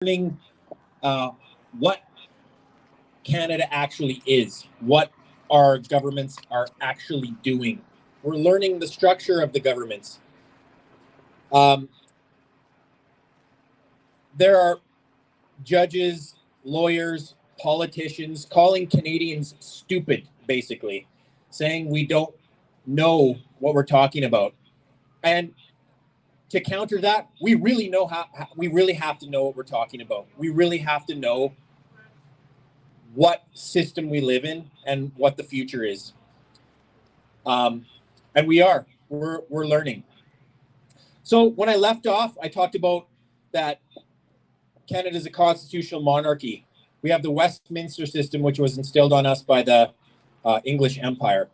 learning what Canada actually is, what our governments are actually doing. We're learning the structure of the governments. There are judges, lawyers, politicians calling Canadians stupid, basically, saying we don't know what we're talking about. And to counter that, we really have to know what we're talking about. We really have to know what system we live in and what the future is. And we're learning. So when I left off, I talked about that Canada is a constitutional monarchy. We have the Westminster system, which was instilled on us by the English Empire.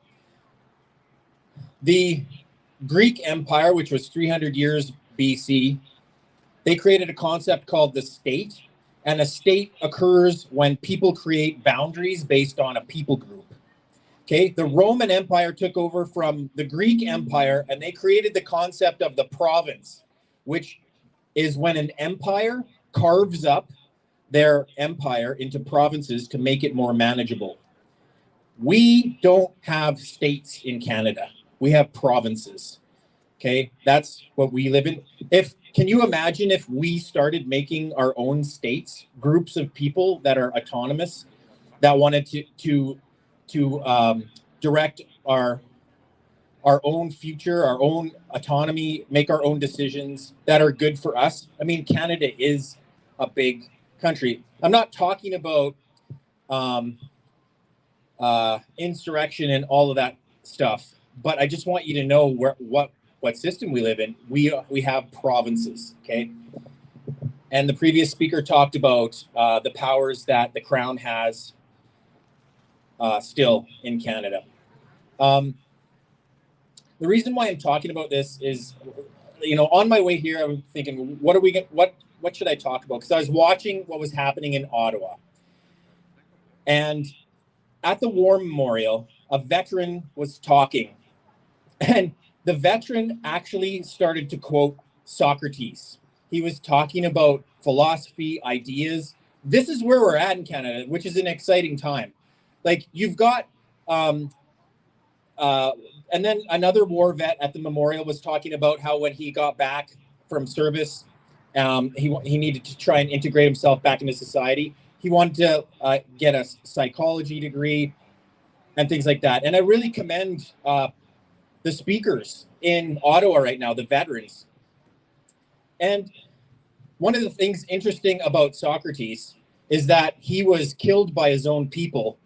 The Greek Empire, which was 300 years BC, they created a concept called the state. And a state occurs when people create boundaries based on a people group. Okay, the Roman Empire took over from the Greek Empire, and they created the concept of the province, which is when an empire carves up their empire into provinces to make it more manageable. We don't have states in Canada. We have provinces. Okay, that's what we live in. Can you imagine if we started making our own states, groups of people that are autonomous, that wanted to direct our own future, our own autonomy, make our own decisions that are good for us? I mean, Canada is a big country. I'm not talking about insurrection and all of that stuff, but I just want you to know what system we live in. We have provinces, okay? And the previous speaker talked about the powers that the Crown has still in Canada. The reason why I'm talking about this is, on my way here, I'm thinking, what should I talk about? Because I was watching what was happening in Ottawa. And at the War Memorial, a veteran was talking. And the veteran actually started to quote Socrates. He was talking about philosophy, ideas. This is where we're at in Canada, which is an exciting time. Like, you've got, and then another war vet at the memorial was talking about how when he got back from service, he needed to try and integrate himself back into society. He wanted to get a psychology degree and things like that. And I really commend the speakers in Ottawa right now, the veterans. And one of the things interesting about Socrates is that he was killed by his own people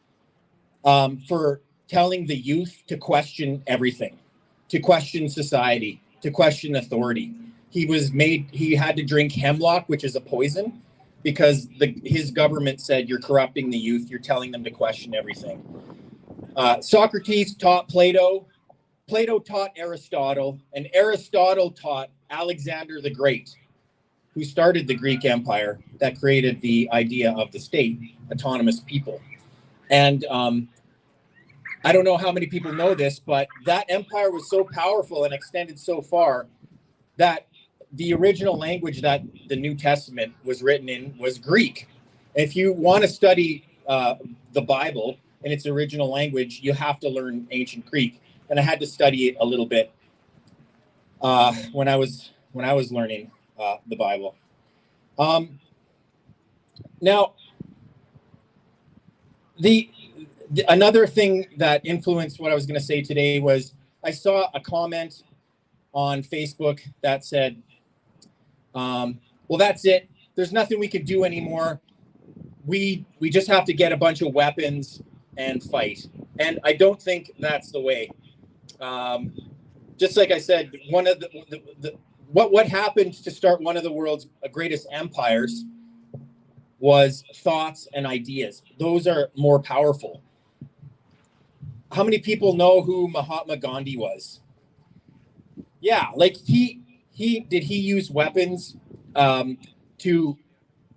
for telling the youth to question everything, to question society, to question authority. He had to drink hemlock, which is a poison, because his government said, you're corrupting the youth, you're telling them to question everything. Socrates taught Plato. Plato taught Aristotle, and Aristotle taught Alexander the Great, who started the Greek Empire that created the idea of the state, autonomous people. And I don't know how many people know this, but that empire was so powerful and extended so far that the original language that the New Testament was written in was Greek. If you want to study the Bible in its original language, you have to learn ancient Greek. And I had to study it a little bit when I was learning the Bible. Now, another thing that influenced what I was going to say today was I saw a comment on Facebook that said, well, that's it. There's nothing we could do anymore. We just have to get a bunch of weapons and fight. And I don't think that's the way. Just like I said, one of what happened to start one of the world's greatest empires was thoughts and ideas. Those are more powerful. How many people know who Mahatma Gandhi was? Yeah, like he use weapons to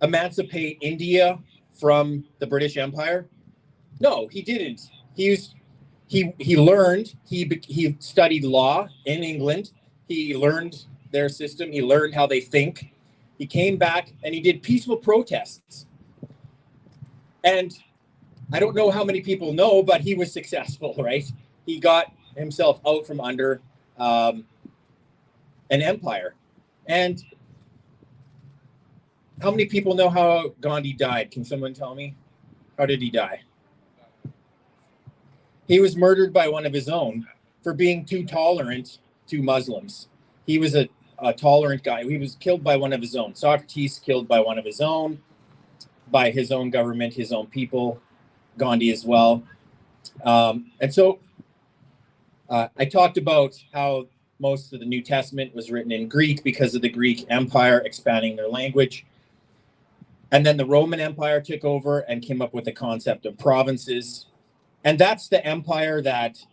emancipate India from the British Empire? No, he didn't. He learned, he studied law in England. He learned their system. He learned how they think. He came back and he did peaceful protests. And I don't know how many people know, but he was successful, right? He got himself out from under an empire. And how many people know how Gandhi died? Can someone tell me? How did he die? He was murdered by one of his own for being too tolerant to Muslims. He was a tolerant guy. He was killed by one of his own. Socrates killed by one of his own, by his own government, his own people, Gandhi as well. And so I talked about how most of the New Testament was written in Greek because of the Greek Empire expanding their language. And then the Roman Empire took over and came up with the concept of provinces. And that's the empire that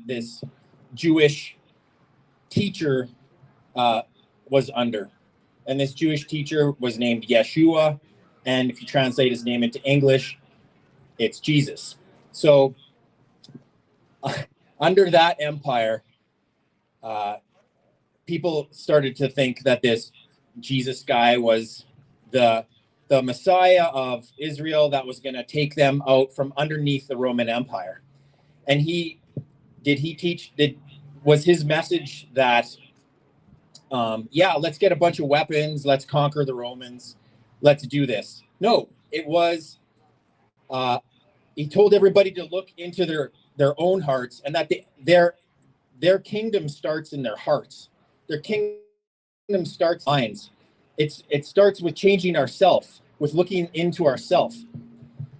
this Jewish teacher was under. And this Jewish teacher was named Yeshua. And if you translate his name into English, it's Jesus. So under that empire, people started to think that this Jesus guy was the Messiah of Israel that was going to take them out from underneath the Roman Empire. And was his message that, let's get a bunch of weapons, let's conquer the Romans, let's do this? No, it was, he told everybody to look into their own hearts, and that their kingdom starts in their hearts. Their kingdom starts in minds. It starts with changing ourselves, with looking into ourselves.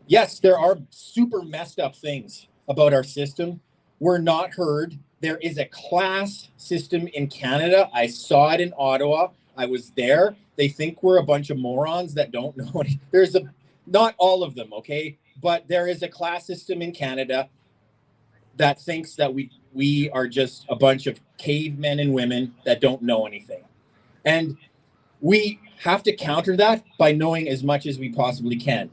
Yes, there are super messed up things about our system. We're not heard. There is a class system in Canada. I saw it in Ottawa. I was there. They think we're a bunch of morons that don't know it. Not all of them, okay? But there is a class system in Canada that thinks that we are just a bunch of cavemen and women that don't know anything. And we have to counter that by knowing as much as we possibly can.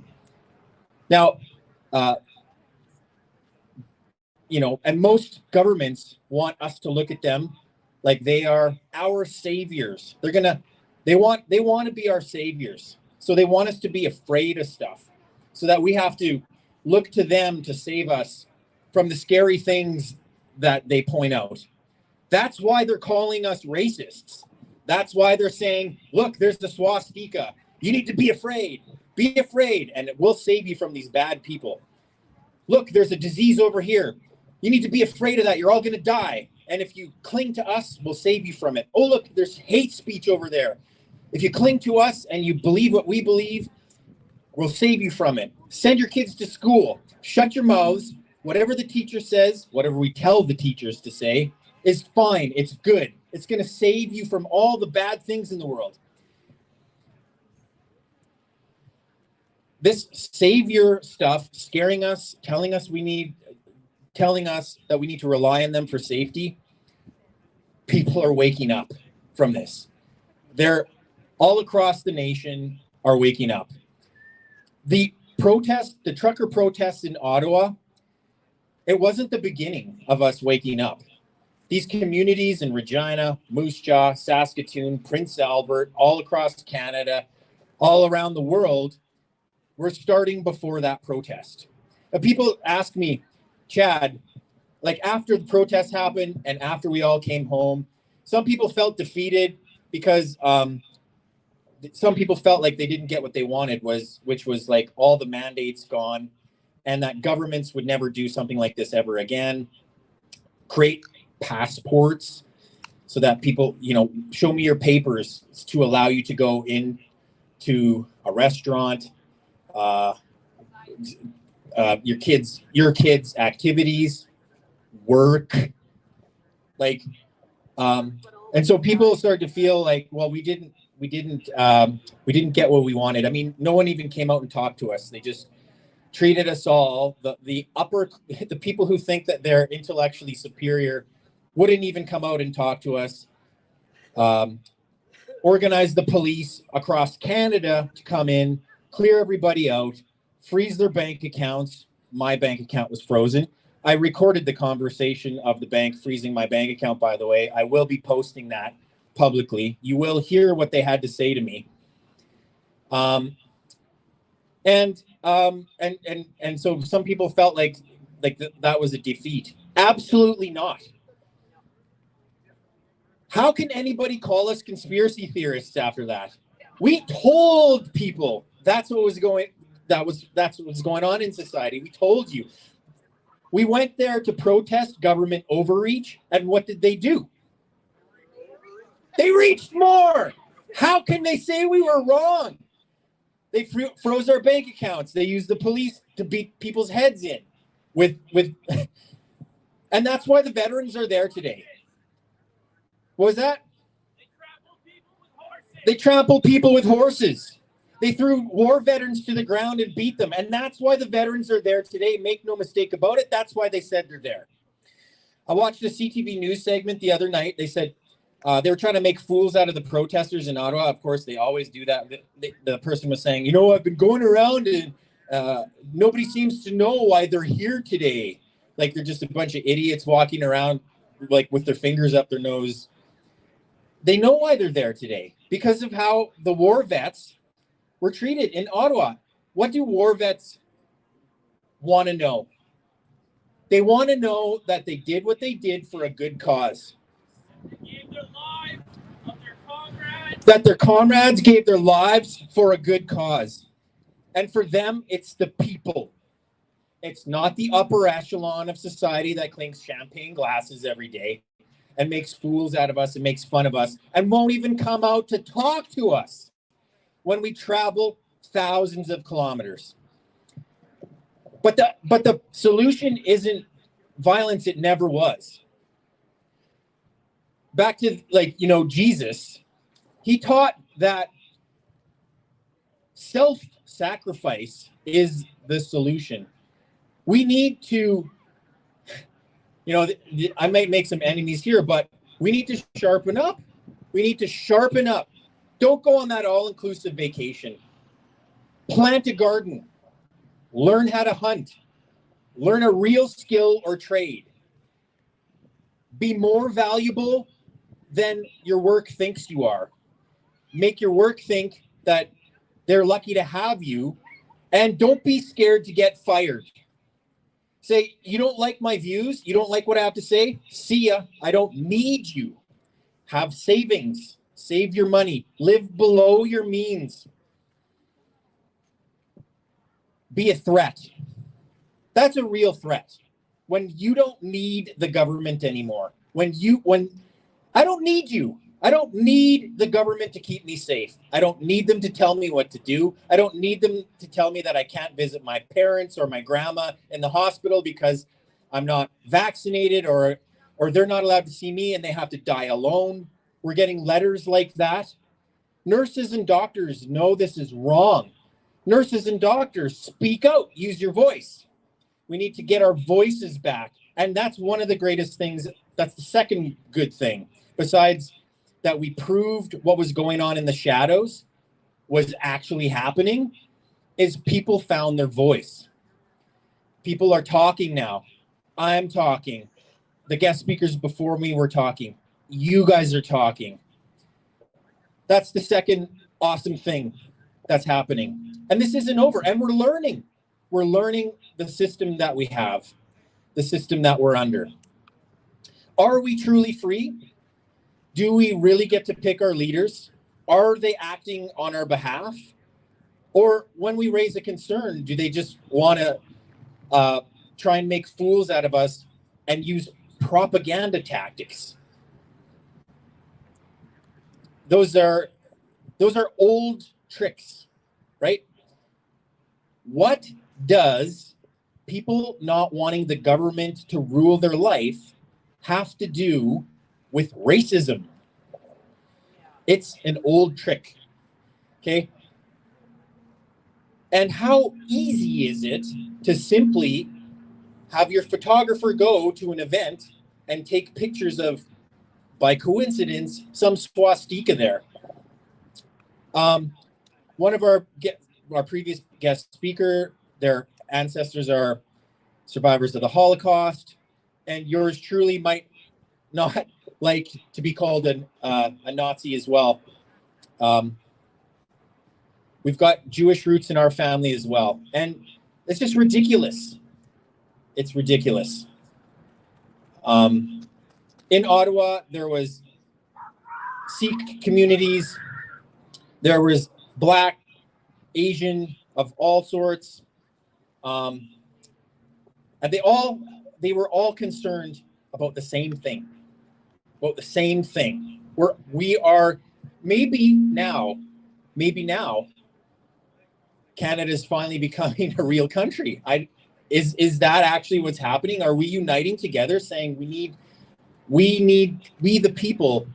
Now, and most governments want us to look at them like they are our saviors. They want to be our saviors. So they want us to be afraid of stuff, so that we have to look to them to save us from the scary things that they point out. That's why they're calling us racists. That's why they're saying, look, there's the swastika. You need to be afraid. Be afraid, and it will save you from these bad people. Look, there's a disease over here. You need to be afraid of that. You're all going to die. And if you cling to us, we'll save you from it. Oh, look, there's hate speech over there. If you cling to us and you believe what we believe, we'll save you from it. Send your kids to school. Shut your mouths. Whatever the teacher says, whatever we tell the teachers to say, is fine. It's good. It's going to save you from all the bad things in the world. This savior stuff, scaring us, telling us that we need to rely on them for safety, people are waking up from this. They're all across the nation are waking up. The trucker protests in Ottawa, it wasn't the beginning of us waking up. These communities in Regina, Moose Jaw, Saskatoon, Prince Albert, all across Canada, all around the world, were starting before that protest. Now, people ask me, Chad, like after the protest happened and after we all came home, some people felt defeated because some people felt like they didn't get what they wanted, which was like all the mandates gone, and that governments would never do something like this ever again. Create passports so that people, show me your papers to allow you to go into a restaurant, your kids' activities, work, and so people started to feel like, well, we didn't get what we wanted. I mean, no one even came out and talked to us. They just treated us all, the people who think that they're intellectually superior wouldn't even come out and talk to us. Organize the police across Canada to come in, clear everybody out, freeze their bank accounts. My bank account was frozen. I recorded the conversation of the bank freezing my bank account, by the way. I will be posting that publicly. You will hear what they had to say to me. And so some people felt like that was a defeat. Absolutely not. How can anybody call us conspiracy theorists after that? We told people that's what was going on in society. We told you. We went there to protest government overreach, and what did they do? They reached more. How can they say we were wrong? They froze our bank accounts. They used the police to beat people's heads in with and that's why the veterans are there today. What was that? They trampled people with horses. They threw war veterans to the ground and beat them. And that's why the veterans are there today. Make no mistake about it. That's why they said they're there. I watched a CTV news segment the other night. They said they were trying to make fools out of the protesters in Ottawa. Of course, they always do that. The person was saying, I've been going around and nobody seems to know why they're here today. Like they're just a bunch of idiots walking around like with their fingers up their nose. They know why they're there today because of how the war vets were treated in Ottawa. What do war vets want to know? They want to know that they did what they did for a good cause. They gave their lives of their comrades. That their comrades gave their lives for a good cause. And for them, it's the people. It's not the upper echelon of society that clinks champagne glasses every day and makes fools out of us and makes fun of us and won't even come out to talk to us when we travel thousands of kilometers. But the solution isn't violence. It never was. Back to Jesus, he taught that self-sacrifice is the solution. We need to, I might make some enemies here, but we need to sharpen up. We need to sharpen up. Don't go on that all-inclusive vacation. Plant a garden. Learn how to hunt. Learn a real skill or trade. Be more valuable than your work thinks you are. Make your work think that they're lucky to have you, and don't be scared to get fired. Say, you don't like my views? You don't like what I have to say? See ya. I don't need you. Have savings. Save your money. Live below your means. Be a threat. That's a real threat. When you don't need the government anymore. When I don't need you. I don't need the government to keep me safe. I don't need them to tell me what to do. I don't need them to tell me that I can't visit my parents or my grandma in the hospital because I'm not vaccinated or they're not allowed to see me and they have to die alone. We're getting letters like that. Nurses and doctors know this is wrong. Nurses and doctors, speak out. Use your voice. We need to get our voices back. And that's one of the greatest things. That's the second good thing. Besides that we proved what was going on in the shadows was actually happening, is people found their voice. People are talking now. I'm talking. The guest speakers before me were talking. You guys are talking. That's the second awesome thing that's happening. And this isn't over. And we're learning. We're learning the system that we have, the system that we're under. Are we truly free? Do we really get to pick our leaders? Are they acting on our behalf? Or when we raise a concern, do they just want to try and make fools out of us and use propaganda tactics? Those are old tricks, right? What does people not wanting the government to rule their life have to do with racism? It's an old trick, okay? And how easy is it to simply have your photographer go to an event and take pictures of, by coincidence, some swastika there? One of our previous guest speaker, their ancestors are survivors of the Holocaust, and yours truly might not like to be called a Nazi as well. We've got Jewish roots in our family as well, and it's just ridiculous. It's ridiculous. In Ottawa, there was Sikh communities, there was Black, Asian, of all sorts, and they were all concerned about the same thing. About the same thing. We are maybe now, Canada's finally becoming a real country. Is that actually what's happening? Are we uniting together, saying we the people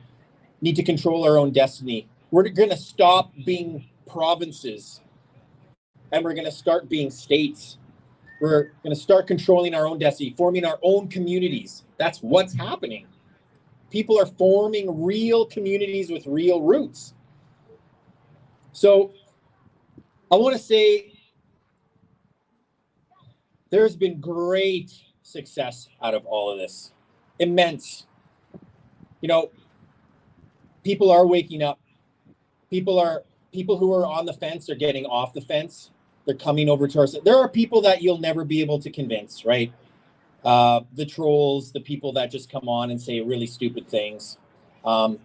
need to control our own destiny? We're going to stop being provinces, and we're going to start being states. We're going to start controlling our own destiny, forming our own communities. That's what's happening. People are forming real communities with real roots. So I want to say there's been great success out of all of this. Immense. You know, people are waking up. People who are on the fence are getting off the fence. They're coming over to us. There are people that you'll never be able to convince, right? The trolls, the people that just come on and say really stupid things. I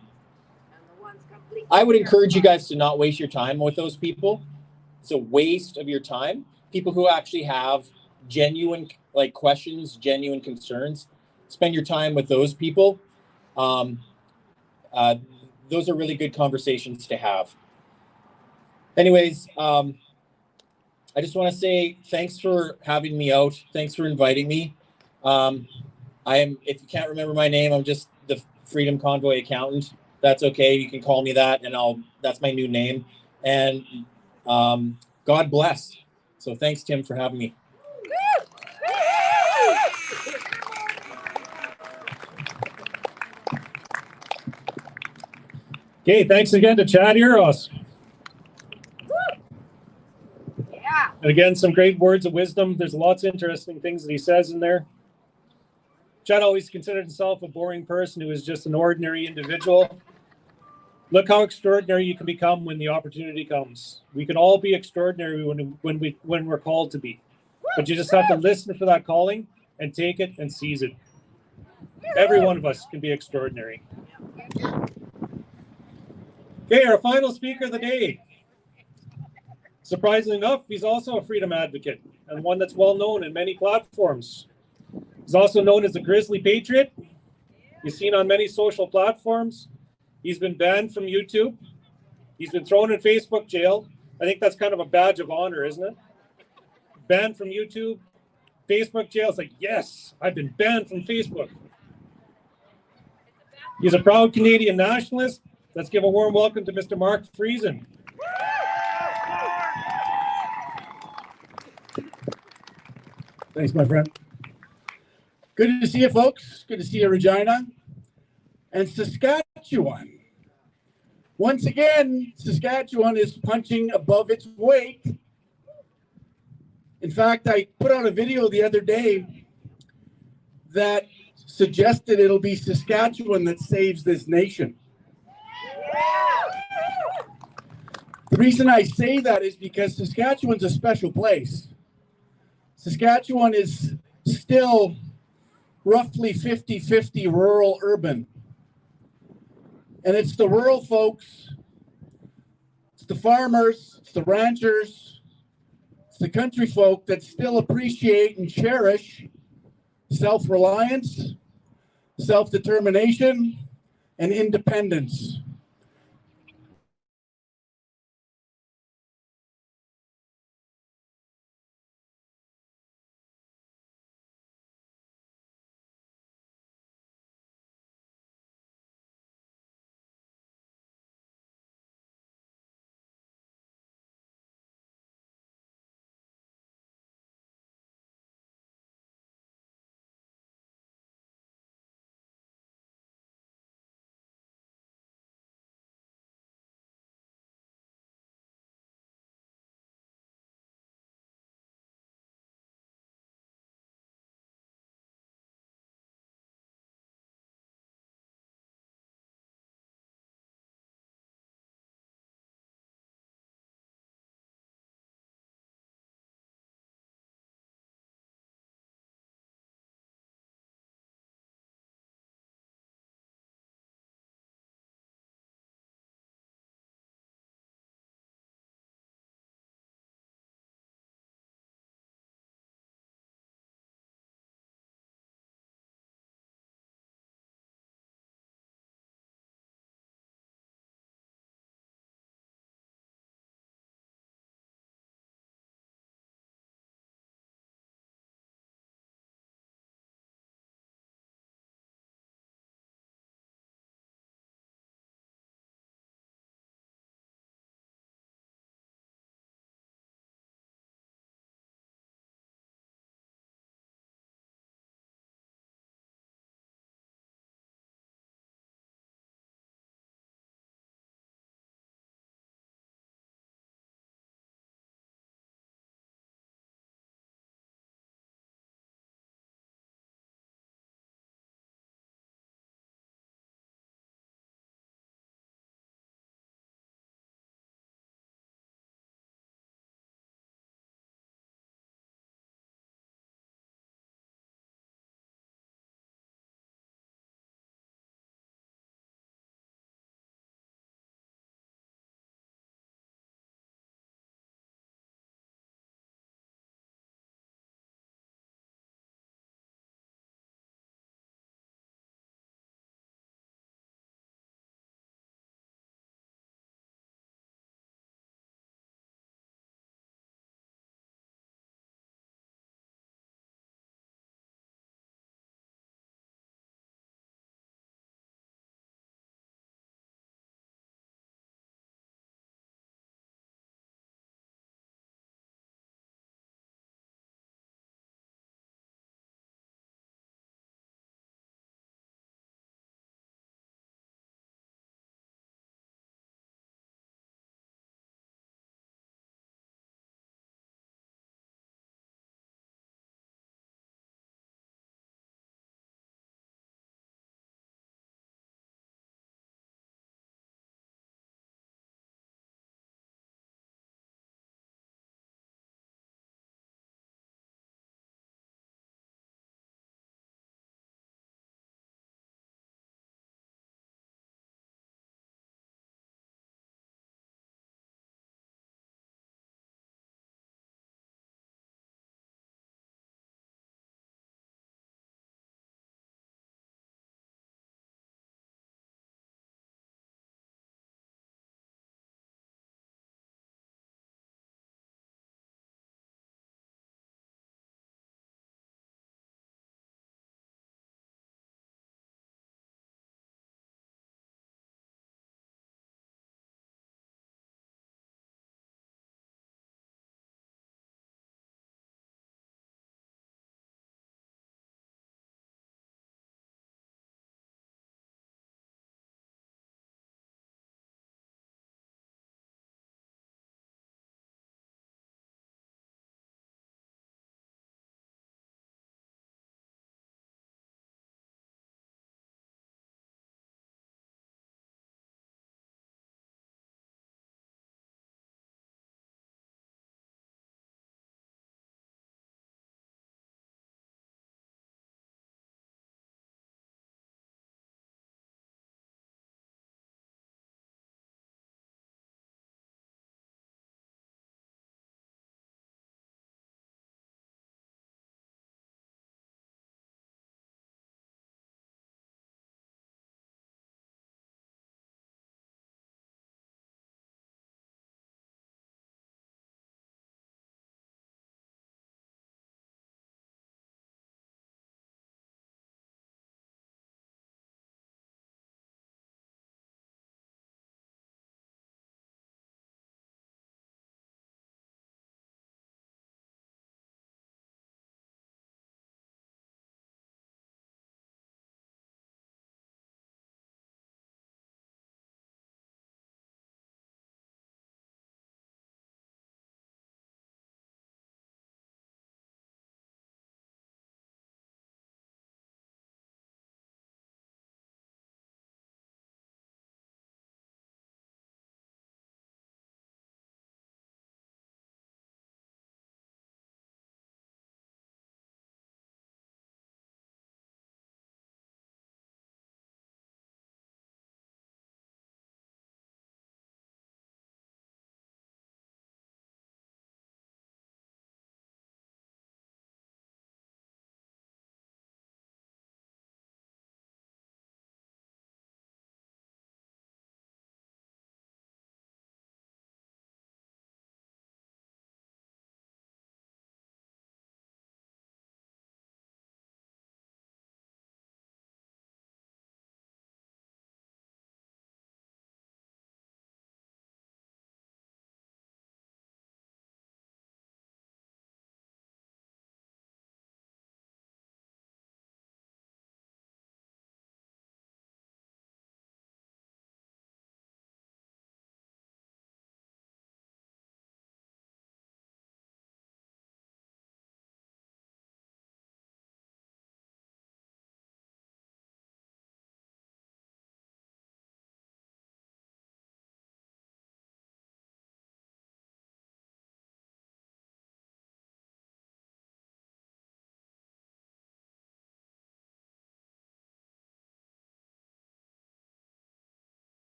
would encourage you guys to not waste your time with those people. It's a waste of your time. People who actually have genuine questions, genuine concerns, spend your time with those people. Those are really good conversations to have. Anyways, I just want to say thanks for having me out. Thanks for inviting me. If you can't remember my name, I'm just the Freedom Convoy accountant. That's okay. You can call me that, and that's my new name. And God bless. So thanks, Tim, for having me. Okay, thanks again to Chad Eros. Yeah. And again, some great words of wisdom. There's lots of interesting things that he says in there. Chad always considered himself a boring person who is just an ordinary individual. Look how extraordinary you can become when the opportunity comes. We can all be extraordinary when we're called to be. But you just have to listen for that calling and take it and seize it. Every one of us can be extraordinary. Okay, our final speaker of the day. Surprisingly enough, he's also a freedom advocate and one that's well known in many platforms. He's also known as the Grizzly Patriot. He's seen on many social platforms. He's been banned from YouTube. He's been thrown in Facebook jail. I think that's kind of a badge of honor, isn't it? Banned from YouTube, Facebook jail. It's like, yes, I've been banned from Facebook. He's a proud Canadian nationalist. Let's give a warm welcome to Mr. Mark Friesen. Thanks, my friend. Good to see you, folks. Good to see you, Regina. And Saskatchewan. Once again, Saskatchewan is punching above its weight. In fact, I put out a video the other day that suggested it'll be Saskatchewan that saves this nation. The reason I say that is because Saskatchewan's a special place. Saskatchewan is still roughly 50-50 rural urban. And it's the rural folks, it's the farmers, it's the ranchers, it's the country folk that still appreciate and cherish self-reliance, self-determination, and independence.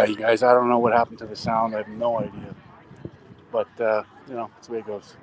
You guys, I don't know what happened to the sound. I have no idea. But, that's the way it goes.